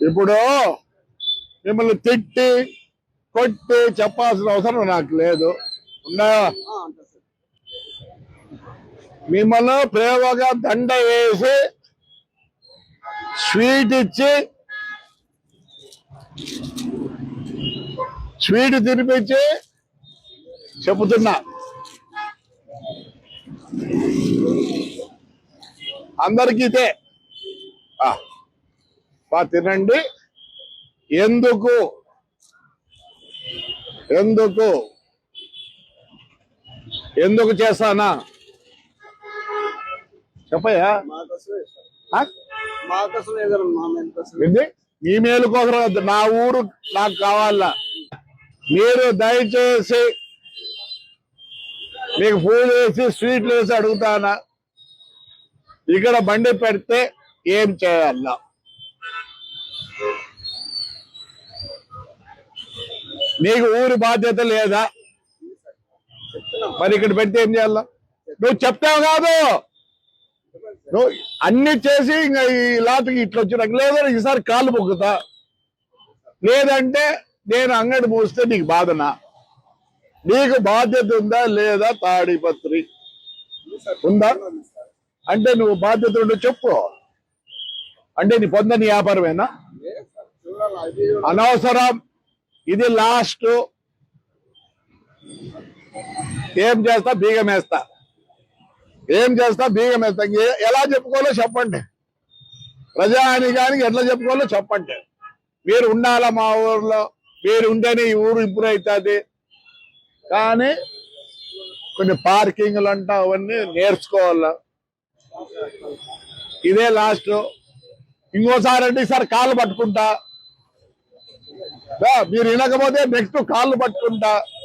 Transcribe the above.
ఇప్పుడు మిమ్మల్ని తిట్టి కొట్టి చెప్పాల్సిన అవసరం నాకు లేదు. ఉన్నాయా? మిమ్మల్ని ప్రేమగా దండ వేసి స్వీట్ ఇచ్చి స్వీట్ తినిపించి చెబుతున్నా, అందరికీ ఇదే తినండి. ఎందుకు ఎందుకు ఎందుకు చేస్తానా చెప్పయ్యా. మీ మేలు కోసం నా ఊరు నాకు కావాలా. మీరు దయచేసి మీకు పూజ వేసి స్వీట్లు వేసి అడుగుతానా, ఇక్కడ బండి పెడితే ఏం చేయాలా? నీకు ఊరి బాధ్యత లేదా? మరి ఇక్కడ పెడితే ఏం చేయాలా? నువ్వు చెప్తావు కాదు, నువ్వు అన్ని చేసి ఇంకా ఈ లాటకి ఇట్లా వచ్చినాక లేదా ఈసారి కాళ్ళు మొక్కుతా, లేదంటే నేను అంగడి మూస్తే నీకు బాధనా? నీకు బాధ్యత ఉందా లేదా? తాడిపత్రి ఉందా అంటే నువ్వు బాధ్యత ఉంటే చెప్పు. అంటే నీ పొందని వ్యాపారమేనా? అనవసరం. ఇది లాస్ట్. ఏం చేస్తా? బీగం వేస్తా. ఏం చేస్తా? బీగం వేస్తా. ఎలా చెప్పుకోవాలో చెప్పండి. ప్రజానికానికి ఎట్లా చెప్పుకోవాలో చెప్పండి. మీరు ఉండాలా మా ఊర్లో, మీరు ఉంటేనే ఈ ఊరు ఇంప్రూవ్ అవుతుంది. కానీ కొన్ని పార్కింగ్లు అంటా అవన్నీ నేర్చుకోవాలా. ఇదే లాస్ట్. ఇంకోసారి అంటే ఈసారి కాళ్ళు పట్టుకుంటా. మీరు వినకపోతే నెక్స్ట్ కాళ్ళు పట్టుకుంటా.